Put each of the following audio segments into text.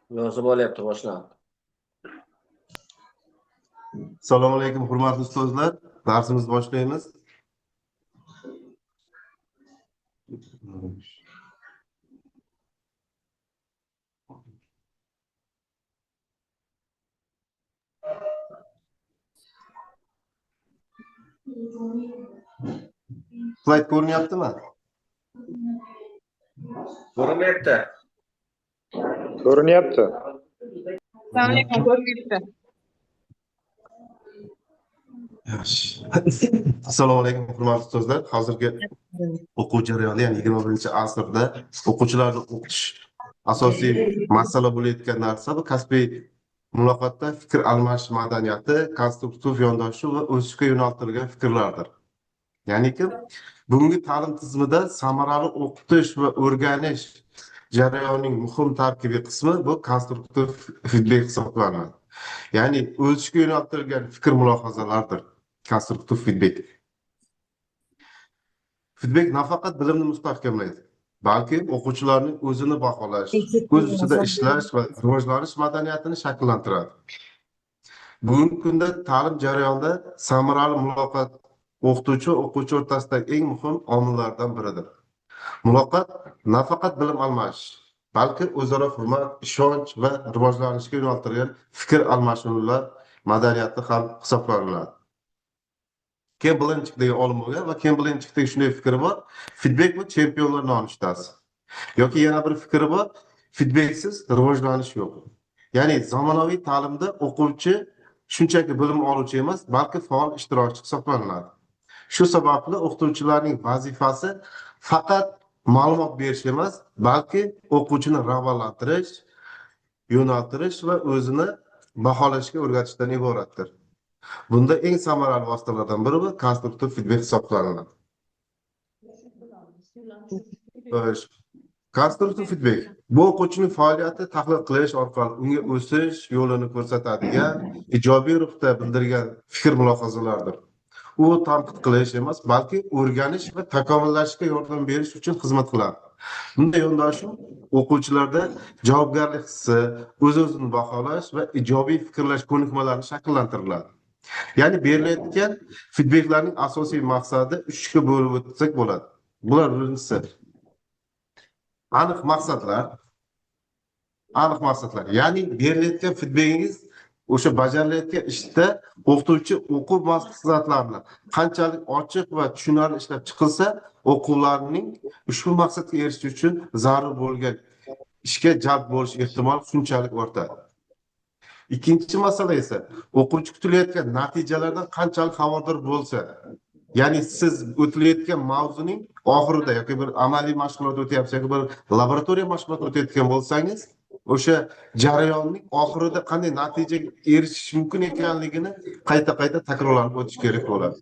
Yozib olyapti, boshlan. Assalomu alaykum, hurmatli ustozlar. Darsimizni boshlaymiz. Slayd ko'rinyaptimi? Ko'rinyapti. Ko'rinyapti. Assalomu alaykum, ko'rinyapti. Yaxshi. Assalomu alaykum, hurmatli ustozlar. Hozirgi o'quv jarayonida, ya'ni 21-asrda o'quvchilarni o'qitish asosiy masala bo'layotgan narsa bu kasbiy muloqotda fikr almashish madaniyati, konstruktiv yondashuv va o'sishga yo'naltirilgan fikrlardir. Ya'niki bugungi ta'lim tizimida samarali o'qitish va o'rganish jarayonining muhim tarkibiy qismi bu konstruktiv feedback hisoblanadi. Ya'ni o'sishga yo'naltirilgan fikr mulohazalardir. Konstruktiv feedback. Feedback nafaqat bilimni mustahkamlaydi, balki o'quvchilarning o'zini baholash, o'z ustida ishlash va rivojlanish madaniyatini shakllantiradi. Bugungi kunda ta'lim jarayonida samarali muloqot o'qituvchi va o'quvchi o'rtasidagi eng muhim omillardan biridir. Muloqot nafaqat bilim almashish, balki o'zaro hurmat, ishonch va rivojlanishga yo'naltirilgan fikr almashinuvlar madaniyati ham hisoblanadi. Ken Blanchett degan olim bo'lgan va Ken Blanchettdagi shunday fikri bor: feedback bu chempionlar nonushtasi. Yoki yana bir fikri bor: feedbacksiz rivojlanish yo'q. Ya'ni zamonaviy ta'limda o'quvchi shunchaki bilim oluvchi emas, balki faol ishtirokchi hisoblanadi. Shu sababli o'qituvchilarning vazifasi faqat ma'lumot berish emas, balki o'quvchini rag'batlantirish, yo'naltirish va o'zini baholashga o'rgatishdan iboratdir. Bunda eng samarali vositalardan biri bu konstruktiv feedback hisoblanadi. Konstruktiv feedback bu o'quvchining faoliyati tahlil qilish orqali unga o'sish yo'lini ko'rsatadigan, ijobiy ruhda bildirgan fikr mulohazalardir. U tanqid qilish emas, balki o'rganish va takomillashishga yordam berish uchun xizmat qiladi. Bunday yondashuv o'quvchilarda javobgarlik hissi, o'z-o'zini baholash va ijobiy fikrlash ko'nikmalarini shakllantiradi. Ya'ni berilayotgan feedbacklarning asosiy maqsadi 3 ga bo'lib o'tsak bo'ladi. Bular birinchisi aniq maqsadlar. Ya'ni berilayotgan feedbackingiz o'sha bajarilayotgan ishda o'qituvchi o'quv maqsadlarini qanchalik ochiq va tushunarli ishlab chiqilsa, o'quvlarning ushbu maqsadga erishish uchun zarur bo'lgan ishga jalb bo'lish ehtimoli shunchalik ortadi. Ikkinchi masala esa o'quvchi kutilayotgan natijalardan qanchalik xabardor bo'lsa, ya'ni siz o'tilayotgan mavzuning oxirida yoki bir amaliy mashg'ulot o'tyapsiz yoki bir laboratoriya mashg'ulot o'tayotgan bo'lsangiz, o'sha jarayonning oxirida qanday natijaga erishish mumkin ekanligini qayta takrorlanib o'tish kerak bo'ladi.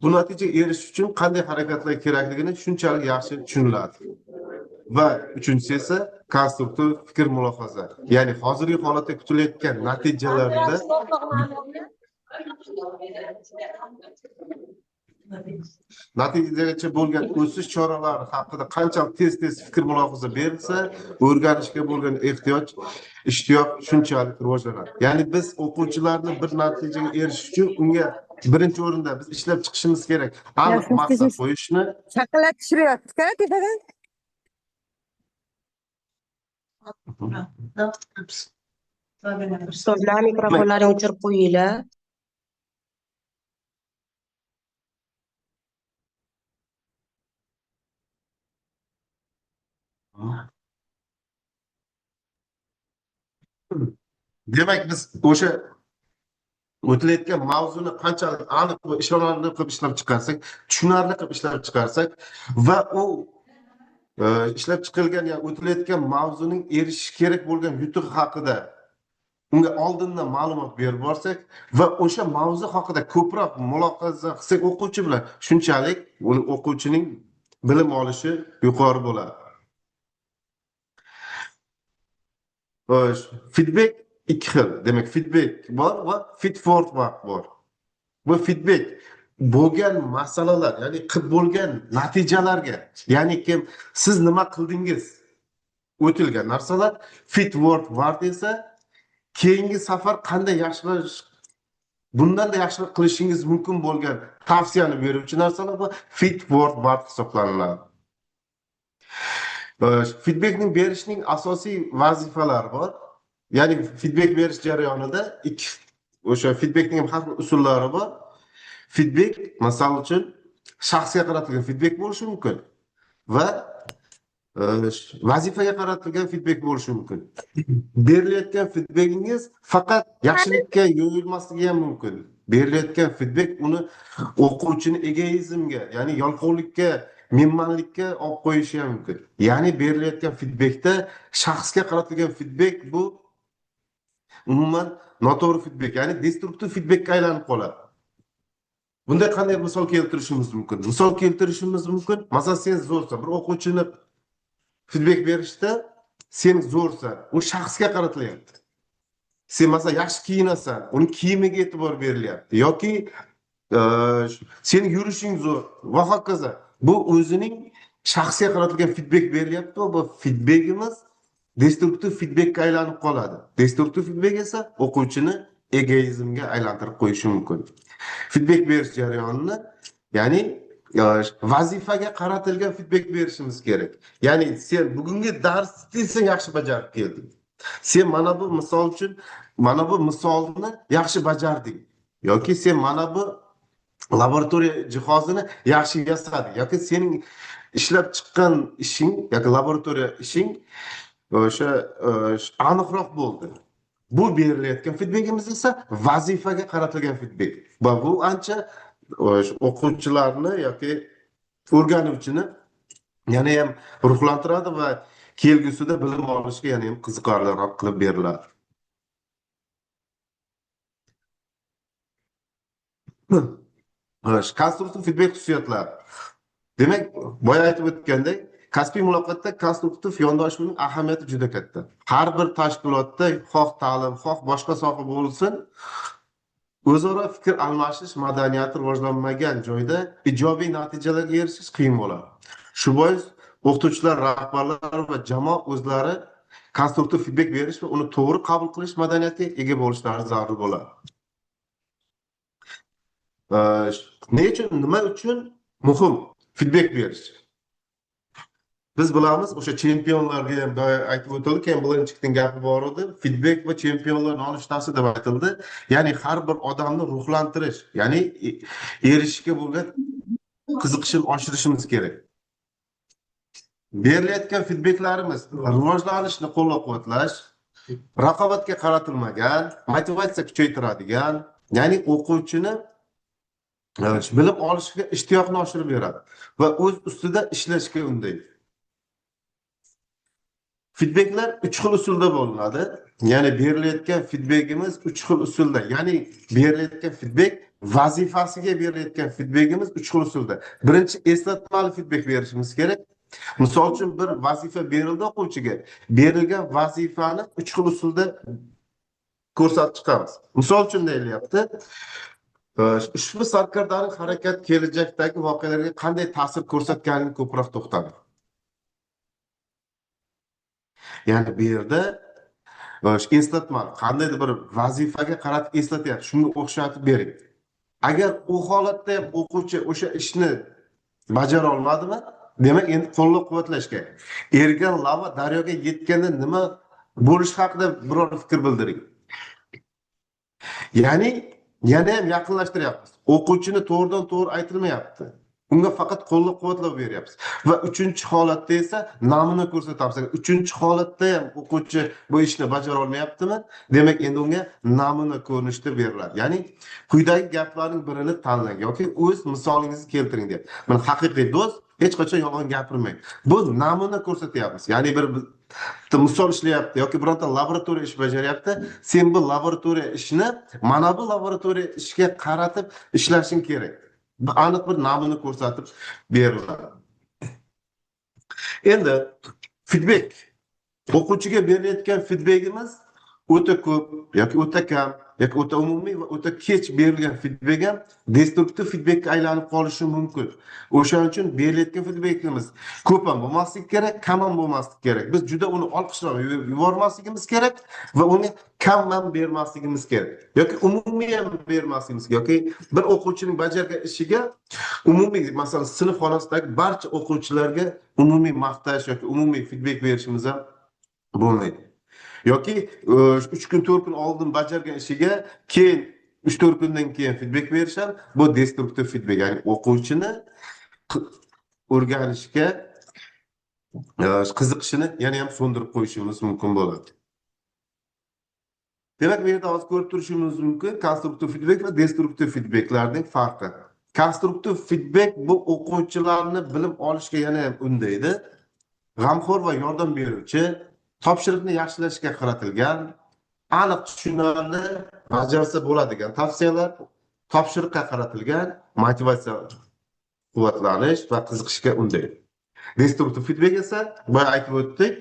Bu natijaga erishish uchun qanday harakatlar kerakligini shunchalik yaxshi tushuniladi. Va uchinchisi esa konstruktiv fikr mulohaza. Ya'ni hozirgi holatda kutilayotgan natijalarda natijagacha bo'lgan o'sish choralari haqida qanchalik tez fikr mulohaza berilsa, o'rganishga bo'lgan ehtiyoj, ishtiyoq shunchalik rivojlanadi. Ya'ni biz o'quvchilarni bir natijaga erishish uchun unga birinchi o'rinda biz ishlab chiqishimiz kerak. Aniq maqsad qo'yishni Chaqalab tushiryapti-ku tepadan. Ustozlar, mikrofonlarini o'chirib qo'yinglar. Demak, biz o'sha o'tilayotgan mavzuni qanchalik aniq va ishonarli qilib ishlab chiqarsak, tushunarli qilib ishlab chiqarsak va u ishlab chiqilgan, ya'ni o'tilayotgan mavzuning erishish kerak bo'lgan yutuq haqida unga oldindan ma'lumot berib borsak va o'sha mavzu haqida ko'proq mulohaza qilsak o'quvchi bilan, shunchalik o'quvchining bilim olishi yuqori bo'ladi. Feedback ikki xil. Demak, feedback bor va feed forward bor. Bu feedback bo'lgan masalalar, ya'ni qilib bo'lgan natijalarga, ya'ni siz nima qildingiz? o'tilgan narsalar. Feedword word esa keyingi safar qanday yaxshilash, bundan da yaxshilik qilishingiz mumkin bo'lgan tavsiyani beruvchi narsalar bu feedword word hisoblanadi. Feedbackning berishning asosiy vazifalari bor. Ya'ni feedback berish jarayonida o'sha feedbackning ham har xil usullari bor. Feedback, misol uchun, shaxsga qaratilgan feedback bo'lishi mumkin va vazifaga qaratilgan feedback bo'lishi mumkin. Berilayotgan feedbackingiz faqat yaxshilikka yo'yilmasligi ham mumkin. Berilayotgan feedback uni o'quvchini egoizmga, ya'ni yolg'onlikka, menmanlikka olib qo'yishi ham mumkin. Ya'ni berilayotgan feedbackda shaxsga qaratilgan feedback bu umuman noto'g'ri feedback, ya'ni destruktiv feedbackka aylanib qoladi. Bunday qanday misol keltirishimiz mumkin? Misol keltirishimiz mumkin. Masalan, sen zo'rsan, bir o'quvchini feedback berishda sen zo'rsan, u shaxsga qaratilyapti. Sen masalan yaxshi kiyinasan, uning kiyimiga e'tibor berilyapti yoki sen yurishing zo'r va hokazo. Bu o'zining shaxsga qaratilgan feedback berilyapti va bu feedbackimiz destruktiv feedbackka aylanib qoladi. Destruktiv feedback esa o'quvchini egoizmga aylantirib qo'yishi mumkin. Feedback berish jarayonini, ya'ni vazifaga qaratilgan feedback berishimiz kerak. Ya'ni sen bugungi darsni sen yaxshi bajarib kelding. Sen mana bu misol uchun mana bu misolni yaxshi bajarding yoki sen mana bu laboratoriya jihozini yaxshi yasading yoki sening ishlab chiqqan ishing yoki laboratoriya ishing o'sha aniqroq bo'ldi. Bu berilayotgan feedbackimiz esa vazifaga qaratilgan feedback. Va bu ancha o'quvchilarni yoki o'rganuvchini yana ham ruhlantiradi va kelgusida bilim olishga yana ham qiziqarliroq qilib beriladi. Konstruktiv feedback xususiyatlari. Demak, boya aytib o'tgandek, kasbiy muloqotda konstruktiv yondashuvning ahamiyati juda katta. Har bir tashkilotda, xoh ta'lim, xoh boshqa soha bo'lsin, o'zaro fikr almashish madaniyati rivojlanmagan joyda ijobiy natijalarga erishish qiyin bo'ladi. Shu bois o'qituvchilar, rahbarlar va jamoa o'zlari konstruktiv feedback berish va uni to'g'ri qabul qilish madaniyatiga ega bo'lishlari zarur bo'ladi. Nima uchun muhim feedback berish? Biz bilamiz, o'sha chempionlarga ham aytib o'tildi, keyin birinchilikning gapi bor edi. Feedback va chempionlar nolichtasi deb aytildi. Ya'ni har bir odamni ruhlantirish, ya'ni erishishga bo'lgan qiziqishni oshirishimiz kerak. Berilayotgan feedbacklarimiz rivojlanishni qo'llab-quvvatlash, raqobatga qaratilmagan, motivatsiya kuchaytiradigan, ya'ni o'quvchini bilim olishga ishtiyoqni oshirib beradi va o'z ustida ishlashga undaydi. Feedbacklar 3 xil usulda bo'linadi. Ya'ni berilayotgan feedbackimiz 3 xil usulda. Ya'ni berilayotgan feedback vazifasiga berilayotgan feedbackimiz 3 xil usulda. Birinchi, eslatmali feedback berishimiz kerak. Misol uchun bir vazifa berildi o'quvchiga. Berilgan vazifani 3 xil usulda ko'rsatib chiqamiz. Misol uchun deyilyapti, ushbu sarkardaning harakat kelajakdagi voqealarga qanday ta'sir ko'rsatganini ko'proq to'xtaladi. Ya'ni bu yerda eslatmali, qandaydir bir vazifaga qaratib eslatyapti, shunga o'xshatib bering. Agar u holatda ham o'quvchi o'sha ishni bajara olmadimi, demak endi qo'llab-quvvatlash kerak. Ergan lava daryoga yetganda nima bo'lishi haqida biror fikr bildiring. Ya'ni yana ham yaqinlashtiryapmiz. O'quvchini to'g'ridan-to'g'ri aytilmayapti. Unga faqat qo'llab-quvvatlab beryapmiz. Va 3-holatda esa namuna ko'rsatamiz. 3-holatda ham o'quvchi bu ishni bajara olmayaptimi? Demak, endi unga namuna ko'rinishda beriladi. Ya'ni quyidagi gaplarning birini tanlang yoki o'z misolingizni keltiring deb. Mana haqiqiy do'st hech qachon yolg'on gapirmaydi. Bu namuna ko'rsatyapmiz. Ya'ni bir misol ishlayapti yoki bironta laboratoriya ish bajaryapti. Sen bu laboratoriya ishni mana bu laboratoriya ishga qaratib ishlashing kerak. Aniq bir namuna ko'rsatib beriladi. Endi feedback. O'quvchiga berilayotgan feedbackimiz o'ta ko'p yoki o'ta kam yoki o'ta umumiy va o'ta kech berilgan feedback ham destruktiv feedbackka aylanib qolishi mumkin. O'shaning uchun berilayotgan feedbackimiz ko'p ham bo'lmasligi kerak, kam ham bo'lmasligi kerak. Biz juda uni olqishlab yubormasligimiz kerak va uni kam ham bermasligimiz kerak. Yoki umumiy ham bermasligimiz kerak. Yoki bir o'quvchining bajargan ishiga umumiy, masalan, sinf xonasidagi barcha o'quvchilarga umumiy maqtash yoki umumiy feedback berishimiz ham bo'lmaydi. Yoki 3 kun 4 kun oldin bajargan ishiga keyin 3-4 kundan keyin feedback berish ham bu destruktiv feedback, ya'ni o'quvchini o'rganishga qiziqishini yana ham so'ndirib qo'yishimiz mumkin bo'ladi. Demak, bu yerda hozir ko'rib turishimiz mumkin konstruktiv feedback va destruktiv feedbacklarning farqi. Konstruktiv feedback bu o'quvchilarni bilim olishga yana ham undaydi. G'amxo'r va yordam beruvchi, topshiriqni yaxshilashga qaratilgan, aniq tushunarli, bajarsa bo'ladigan tavsiyalar, topshiriqqa qaratilgan, motivatsiya quvvatlanish va qiziqishga undaydi. Destruktiv feedback esa, boya aytib o'tdik,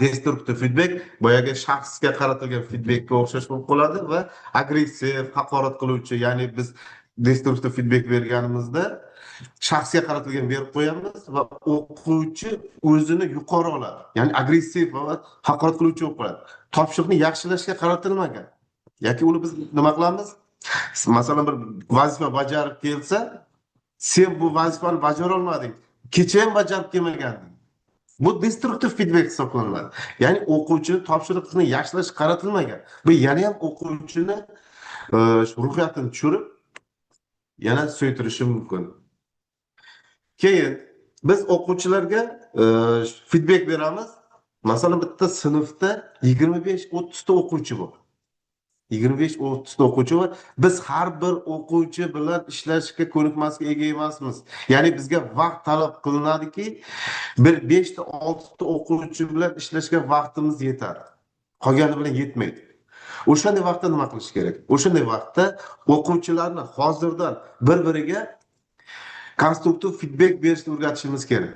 destruktiv feedback boyaga shaxsga qaratilgan feedbackka o'xshash bo'lib qoladi va agressiv, haqorat qiluvchi, ya'ni biz destruktiv feedback berganimizda shaxsga qaratilgan berib qo'yamiz va o'quvchi o'zini yuqori oladi. Ya'ni agressiv va haqorat qiluvchi bo'lib qoladi. Topshiriqni yaxshilashga qaratilmagan. Yoki uni biz nima qilamiz? Masalan, bir vazifa bajarib kelsa, sen bu vazifani bajara olmading, kecha ham bajarib kelmaganding. Bu destruktiv feedback hisoblanadi. Ya'ni o'quvchi topshiriqni yaxshilashga qaratilmagan. Bu yana ham o'quvchini ruhiyatini tushirib, yana so'ytirishi mumkin. Keyin biz o'quvchilarga feedback beramiz. Masalan, bitta sinfda 25-30 ta o'quvchi bor. 25-30 ta o'quvchi bor. Biz har bir o'quvchi bilan ishlashga ko'nikmasga ega emasmiz. Ya'ni bizga vaqt talab qilinadiki, bir 5 ta 6 ta o'quvchi bilan ishlashga vaqtimiz yetadi. Qolgani bilan yetmaydi. O'shanday vaqtda nima qilish kerak? O'shanday vaqtda o'quvchilarni hozirdan bir-biriga konstruktiv feedback berishni o'rgatishimiz kerak.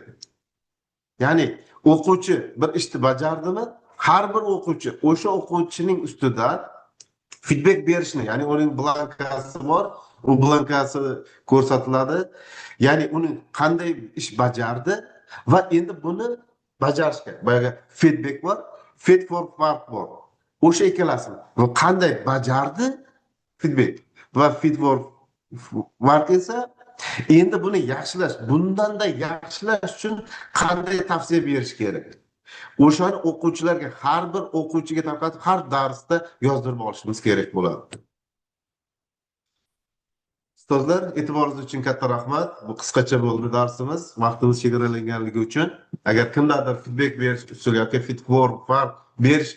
Ya'ni o'quvchi bir ishni bajardimi, har bir o'quvchi o'sha o'quvchining ustidan feedback berishni, ya'ni uning blankasi bor, u blankasi ko'rsatiladi. Ya'ni uni qanday ish bajardi va endi buni bajarishga boyaga feedback bor, feed forward bor. O'sha ikkalasini qanday bajardi feedback va feed forward esa endi buni yaxshilash, bundan-da yaxshilash uchun qanday tavsiya berish kerak? O'shani o'quvchilarga, har bir o'quvchiga tarqatib, har darsda yozdirib olishimiz kerak bo'ladi. Ustozlar, e'tiboringiz uchun katta rahmat. Bu qisqacha bo'ldi darsimiz, vaqtimiz chegaralanganligi uchun. Agar kimlardir feedback berish usuli yoki feedback berish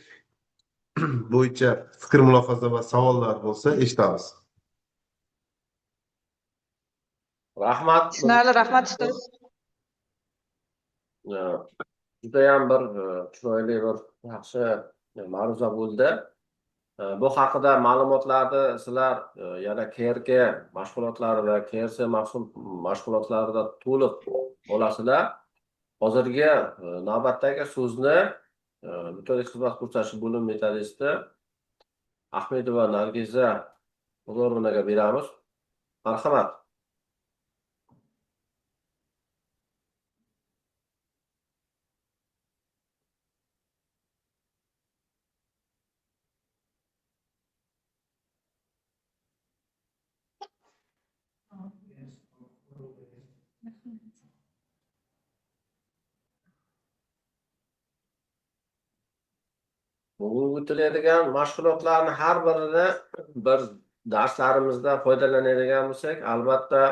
bo'yicha fikr, mulohaza va savollar bo'lsa, eshitamiz. Rahmat. Tushunarli, rahmat ustoz. Judayam bir chiroyli bir yaxshi ma'ruza bo'ldi. Bu haqida ma'lumotlarni sizlar yana KRK mashg'ulotlari va KRS mashg'ulotlarida to'liq olasizlar. Hozirgi navbatdagi so'zni metodik xizmat ko'rsatish bo'limi metodisti Ahmedova Nargiza Xudorovnaga beramiz. Marhamat. Bugun o'tiladigan mashg'ulotlarni har birini bir darslarimizda foydalanadigan bo'lsak, albatta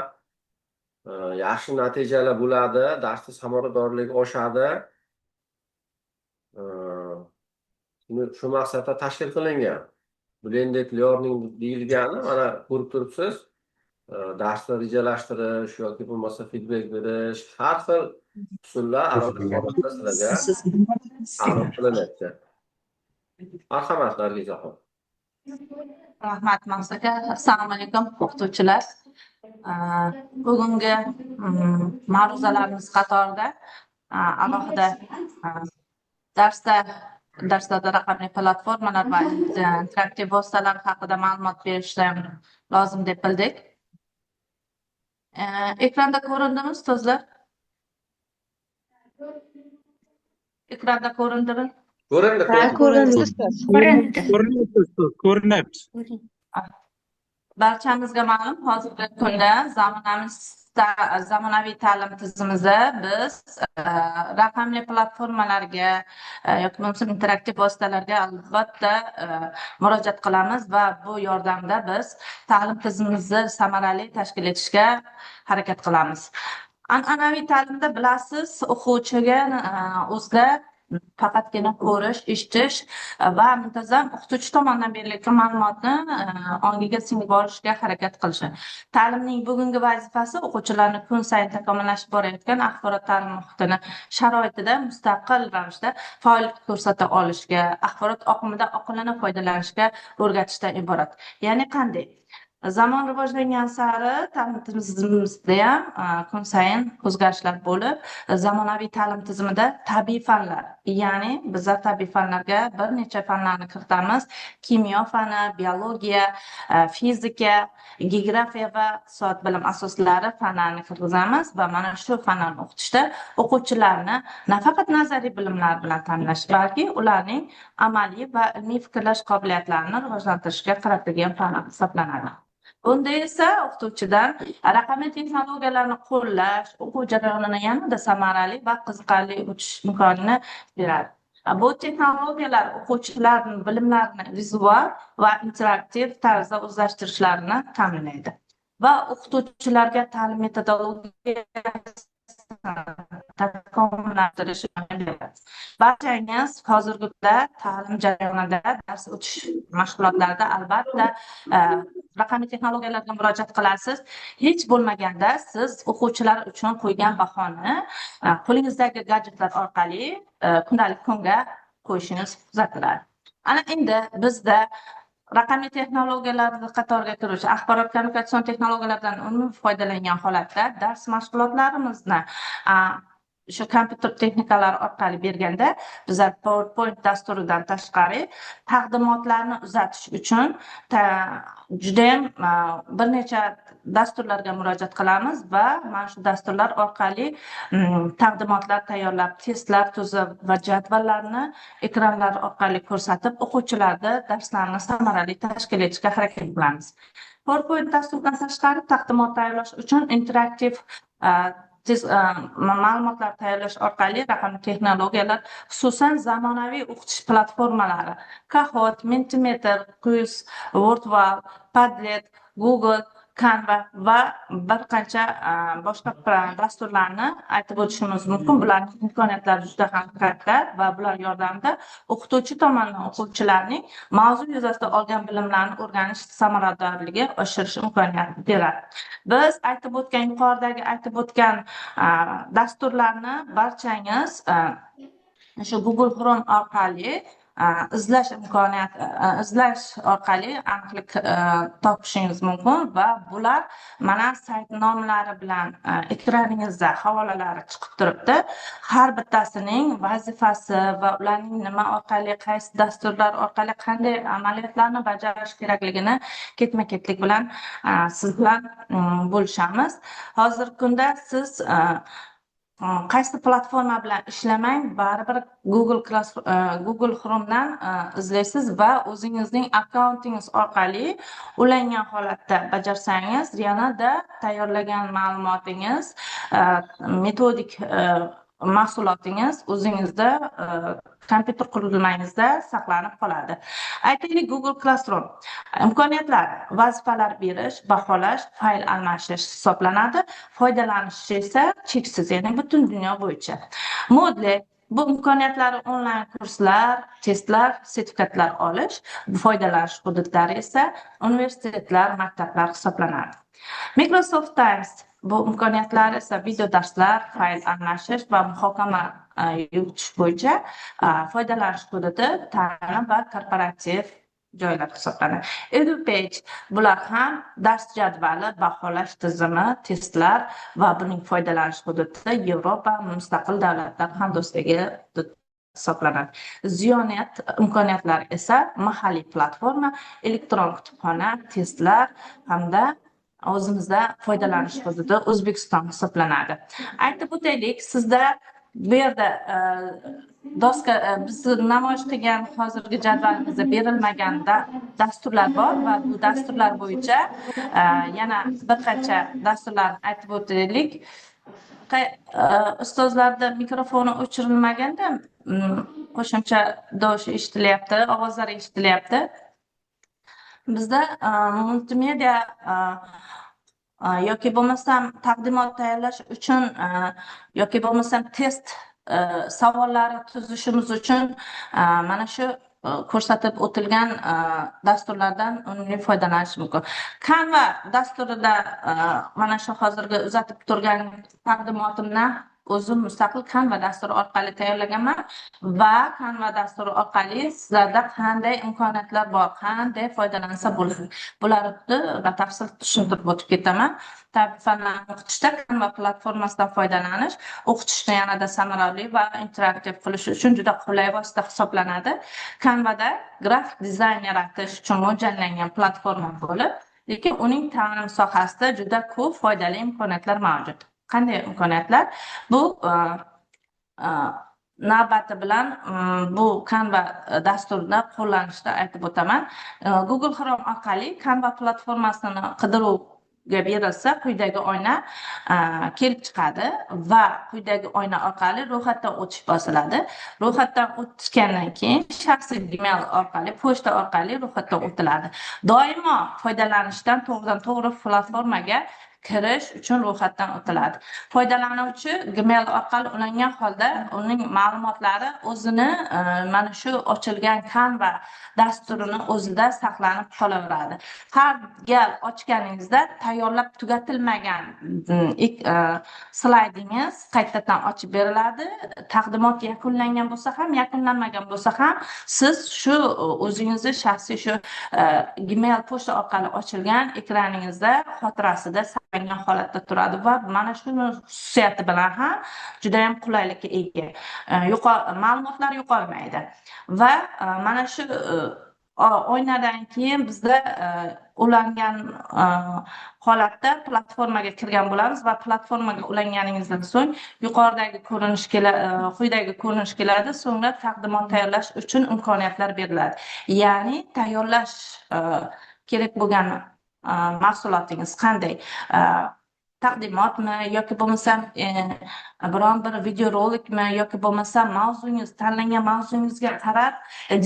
yaxshi natijalar bo'ladi, darsda samaradorlik oshadi. Shu maqsadda tashkil qilingan. Blended learning deyilgani mana ko'rib turibsiz. Darsni rejalashtirish yoki bo'lmasa feedback berish, har xil usullar alohida sizlarga ta'lim qilinadi. Marhamat, Nargizaxon. Rahmat Maqsaka. Assalomu alaykum o'qituvchilar. Bugungi ma'ruzalarimiz qatorida alohida darsda darslarda raqamli platformalar va interaktiv vositalar haqida ma'lumot berishda lozim deb bildik. Ekranda ko'rindimi ustozlar? Ekranda ko'rindimi? Ko'rindi, Ko'rindi ustoz. Ko'rinyapti. Barchamizga ma'lum, hozirgi kunda zamonaviy ta'lim tizimida biz raqamli platformalarga yoki bo'lmasa interaktiv vositalarga albatta murojaat qilamiz va bu yordamda biz ta'lim tizimimizni samarali tashkil etishga harakat qilamiz. An'anaviy ta'limda bilasiz, o'quvchiga o'zida faqatgina ko'rish, eshitish va muntazam o'qituvchi tomonidan berilayotgan ma'lumotni ongiga singib olishga harakat qilishi. Ta'limning bugungi vazifasi o'quvchilarni kun sayin takomillashib borayotgan axborot ta'lim muhitini sharoitida mustaqil ravishda faollik ko'rsata olishga, axborot oqimidan oqilona foydalanishga o'rgatishdan iborat. Ya'ni qanday? Zamon rivojlangan sari ta'lim tizimimizda ham kun sayin o'zgarishlar bo'lib, zamonaviy ta'lim tizimida tabiiy fanlar, ya'ni bizlar tabiiy fanlarga bir necha fanlarni kiritamiz. Kimyo fani, biologiya, fizika, geografiya va soat bilim asoslari fanlarini kiritamiz va mana shu fanlarni o'qitishda o'quvchilarni nafaqat nazariy bilimlar bilan ta'minlash, balki ularning amaliy va ilmiy fikrlash qobiliyatlarini rivojlantirishga qaratilgan fan hisoblanadi. Bunda esa o'qituvchidan raqamli texnologiyalarni qo'llash, o'quv jarayonini yanada samarali va qiziqarli o'tish imkonini beradi. Bu texnologiyalar o'quvchilarning bilimlarini vizual va interaktiv tarzda o'zlashtirishlarini ta'minlaydi va o'qituvchilarga ta'lim metodologiyasini takomillashtirishi beradi. Barchangiz hozirgi kunda ta'lim jarayonida dars o'tish mashg'ulotlarida albatta raqamli texnologiyalarga murojaat qilasiz. Hech bo'lmaganda siz o'quvchilar uchun qo'ygan bahoni qo'lingizdagi gadjetlar orqali kundalik kunga qo'yishingiz kuzatiladi. Ana endi bizda raqamli texnologiyalar qatoriga kiruvchi axborot kommunikatsion texnologiyalardan unumli foydalangan holatda dars mashg'ulotlarimizni shu kompyuter texnikalari orqali berganda bizlar PowerPoint dasturidan tashqari taqdimotlarni uzatish uchun juda ham bir necha dasturlarga murojaat qilamiz va mana shu dasturlar orqali taqdimotlar tayyorlab, testlar tuzib va jadvallarni ekranlar orqali ko'rsatib, o'quvchilarni darslarni samarali tashkil etishga harakat qilamiz. PowerPoint dasturidan tashqari taqdimot tayyorlash uchun interaktiv ma'lumotlar tayyorlash orqali raqamli texnologiyalar, xususan zamonaviy o'qitish platformalari Kahoot, Mentimeter, Quiz, Wordwall, Padlet, Google, Canva va bir qancha boshqa dasturlarni aytib o'tishimiz mumkin. Bularning imkoniyatlari juda ham katta va bular yordamida o'qituvchi tomonidan o'quvchilarning mavzu yuzasidan olgan bilimlarni o'rganish samaradorligi oshirish imkoniyatini beradi. Biz yuqoridagi aytib o'tgan dasturlarni barchangiz shu Google Chrome orqali izlash orqali aniqlik topishingiz mumkin va bular mana sayt nomlari bilan ekraningizda havolalari chiqib turibdi. Har bittasining vazifasi va ularning nima orqali, qaysi dasturlar orqali qanday amaliyotlarni bajarish kerakligini ketma-ketlik bilan siz bilan bo'lishamiz. Hozirgi kunda siz qaysi platforma bilan ishlamang, baribir Google Chrome'dan izlaysiz va o'zingizning akkauntingiz orqali ulangan holatda bajarsangiz, yanada tayyorlagan ma'lumotingiz, metodik mahsulotingiz o'zingizda kompyuter qurilmangizda saqlanib qoladi. Aytaylik, Google Classroom imkoniyatlari vazifalar berish, baholash, fayl almashish hisoblanadi. Foydalanishi esa cheksiz, ya'ni butun dunyo bo'yicha. Moodle bu imkoniyatlari onlayn kurslar, testlar, sertifikatlar olish, foydalanish hududlari esa universitetlar, maktablar hisoblanadi. Microsoft Teams bu imkoniyatlar esa video darslar, fayl almashish va muhokama yuritish bo'yicha foydalanish hududi ta'lim va korporativ joylar hisoblanadi. EduPage bular ham dars jadvali, baholash tizimi, testlar va buning foydalanish hududi Yevropa mustaqil davlatlar hamdo'stligi hisoblanadi. Ziyonet imkoniyatlari esa mahalliy platforma, elektron kutubxona, testlar hamda o'zimizda foydalanish hududi O'zbekiston hisoblanadi. Aytib o'taylik, sizda bu yerda biz namoyish qilgan hozirgi jadvalimizda berilmaganda dasturlar bor va bu dasturlar bo'yicha yana bir qancha dasturlarni aytib o'taylik. Ustozlarda mikrofoni o'chirilmaganda qo'shimcha tovush eshitilyapti, ovozlar eshitilyapti. Bizda multimedia yoki bo'lmasam taqdimot tayyorlash uchun yoki bo'lmasam test savollari tuzishimiz uchun mana shu ko'rsatib o'tilgan dasturlardan unumli foydalanish mumkin. Canva dasturida mana shu hozirgi uzatib turgan taqdimotimni o'zim mustaqil Canva dasturi orqali tayyorlaganman va Canva dasturi orqali sizlarda qanday imkoniyatlar bor, qanday foydalansa bo'lardi batafsil tushuntirib o'tib ketaman. Tabiiy fanlarni o'qitishda Canva platformasidan foydalanish o'qitishni yanada samarali va interaktiv qilish uchun juda qulay vosita hisoblanadi. Canvada grafik dizayn yaratish uchun mo'ljallangan platforma bo'lib, lekin uning ta'lim sohasida juda ko'p foydali imkoniyatlar mavjud. Qanday imkoniyatlar? Bu navbati bilan bu Canva dasturida qo'llanishda aytib o'taman. Google Chrome orqali Canva platformasini qidiruvga berilsa, quyidagi oyna kelib chiqadi va quyidagi oyna orqali ro'yxatdan o'tish bosiladi. Ro'yxatdan o'tgandan keyin shaxsiy Gmail orqali, pochta orqali ro'yxatdan o'tiladi. Doimo foydalanishdan to'g'ridan-to'g'ri platformaga kirish uchun ro'yxatdan o'tiladi. Foydalanuvchi Gmail orqali ulangan holda uning ma'lumotlari o'zini mana shu ochilgan Canva dasturini o'zida saqlanib qolaveradi. Har gal ochganingizda tayyorlab tugatilmagan slaydingiz qaytadan ochib beriladi. Taqdimot yakunlangan bo'lsa ham, yakunlanmagan bo'lsa ham, siz shu o'zingizning shaxsiy shu Gmail pochta orqali ochilgan ekraningizda xotirasida holatda turadi va mana shu xususiyati bilan ham juda ham qulaylikka ega. Ma'lumotlar yo'qolmaydi. Va mana shu oynadan keyin bizda ulangan holatda platformaga kirgan bo'lamiz va platformaga ulanganingizdan so'ng yuqoridagi ko'rinish quyidagi ko'rinish keladi. So'ngra taqdimot tayyorlash uchun imkoniyatlar beriladi. Ya'ni tayyorlash kerak bo'lgan mahsulotingiz qanday, taqdimotmi yoki bo'lmasam biron bir videorolikmi yoki bo'lmasam mavzungiz, tanlangan mavzungizga qarab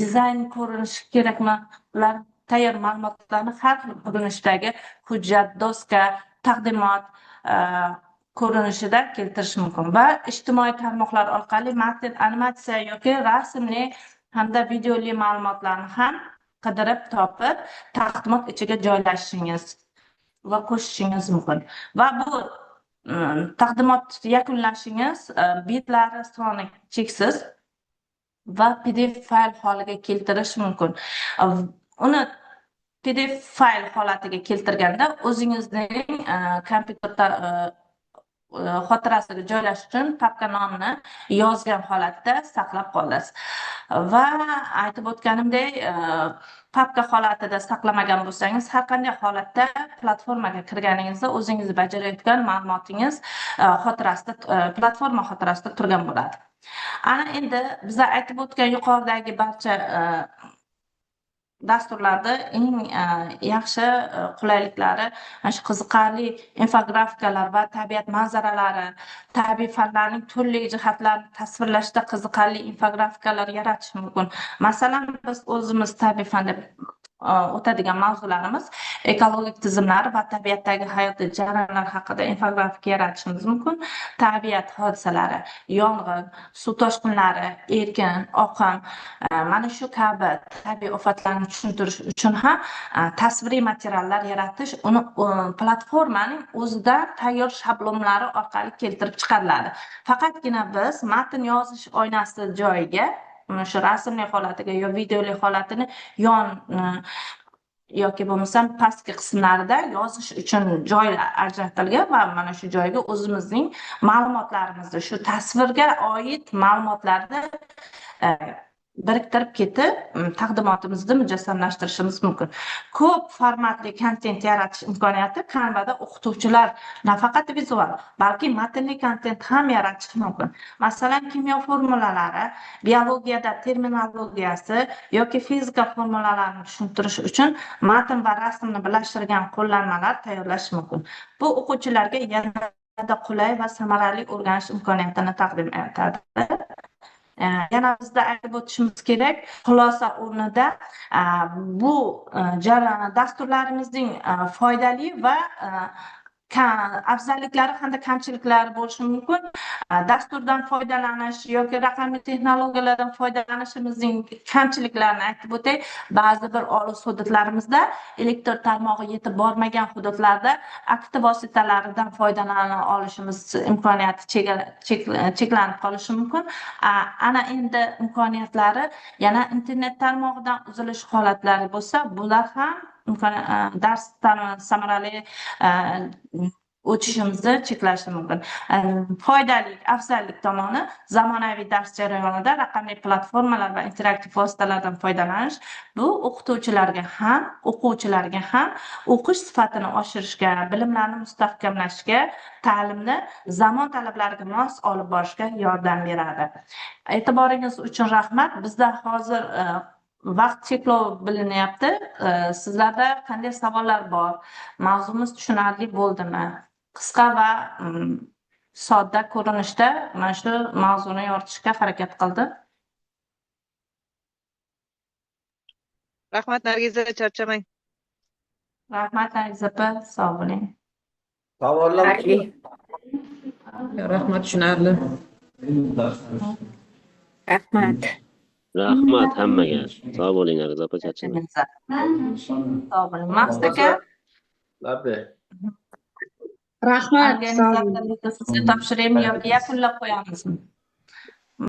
dizayn ko'rinishi kerakmi, ular tayyor ma'lumotlarni har xil ko'rinishdagi hujjat, doska, taqdimot ko'rinishida keltirish mumkin va ijtimoiy tarmoqlar orqali matn, animatsiya yoki rasmli hamda videoli ma'lumotlarni ham qidirib topib taqdimot ichiga joylashishingiz va qo'shishingiz mumkin. Va bu taqdimot yakunlashingiz bitlari soni cheksiz va PDF fayl holiga keltirish mumkin. Uni PDF fayl holatiga keltirganda o'zingizning kompyuterda xotirasiga joylash uchun papka nomini yozgan holatda saqlab qolasiz. Va aytib o'tganimdek, papka holatida saqlamagan bo'lsangiz, har qanday holatda platformaga kirganingizda o'zingiz bajarayotgan ma'lumotingiz xotirasida, platforma xotirasida turgan bo'ladi. Ana endi biz aytib o'tgan yuqoridagi barcha dasturlarda eng yaxshi qulayliklari mana shu qiziqarli infografikalar va tabiat manzaralari, tabiiy fanlarning turli jihatlarini tasvirlashda qiziqarli infografikalar yaratish mumkin. Masalan, biz o'zimiz tabiiy fanda o'tadigan mavzularimiz ekologik tizimlar va tabiatdagi hayotiy jarayonlar haqida infografika yaratishimiz mumkin. Tabiat hodisalari, yong'in, suv toshqinlari, erkin oqim, mana shu kabi tabiiy ofatlarni tushuntirish uchun ham tasviriy materiallar yaratish uni platformaning o'zidan tayyor shablonlari orqali keltirib chiqariladi. Faqatgina biz matn yozish oynasi joyiga shu rasmli holatiga yo videoli holatini yon yoki bo'lmasam pastki qismlarida yozish uchun joy ajratilgan va mana shu joyga o'zimizning ma'lumotlarimizni, shu tasvirga oid ma'lumotlarni biriktirib ketib taqdimotimizni mujassamlashtirishimiz mumkin. Ko'p formatli kontent yaratish imkoniyati Canva'da o'qituvchilar nafaqat vizual, balki matnli kontent ham yaratish mumkin. Masalan, kimyo formulalari, biologiyada terminologiyasi yoki fizika formulalarini tushuntirish uchun matn va rasmni birlashtirgan qo'llanmalar tayyorlash mumkin. Bu o'quvchilarga yanada qulay va samarali o'rganish imkoniyatini taqdim etadi. Yana bizda aytib o'tishimiz kerak, xulosa o'rnida bu dasturlarimizning foydali va afzalliklari hamda kamchiliklari bo'lishi mumkin. Dasturdan foydalanish yoki raqamli texnologiyalardan foydalanishimizning kamchiliklarini aytib o'tay. Ba'zi bir olis hududlarimizda elektr tarmog'i yetib bormagan hududlarda akt vositalaridan foydalana olishimiz imkoniyati cheklanib qolishi mumkin. Ana endi imkoniyatlari yana internet tarmog'idan uzilish holatlari bo'lsa, bular ham darsdan samarali o'tishimizni cheklashi mumkin. Foydali, afzallik tomoni zamonaviy dars jarayonida raqamli platformalar va interaktiv vositalardan foydalanish bu o'qituvchilarga ham, o'quvchilarga ham o'qish sifatini oshirishga, bilimlarni mustahkamlashga, ta'limni zamon talablariga mos olib borishga yordam beradi. E'tiboringiz uchun rahmat. Bizda hozir vaqt cheklov bilinyapti. Sizlarda qanday savollar bor? Mavzumiz tushunarli bo'ldimi? Qisqa va sodda ko'rinishda mana shu mavzuni yoritishga harakat qildim. Rahmat Nargiza, charchamang. Rahmat Nargiza opa, sog' bo'ling. Savollar Rahmat, tushunarli. Rahmat. Rahmat hammaga. Sog' bo'ling, Nargiza opa, charchamang. Sog' bo'ling. Maqsad aka, Labbay. Rahmat. organizatorlikni sizga topshiraymi yoki yakunlab qo'yamizmi?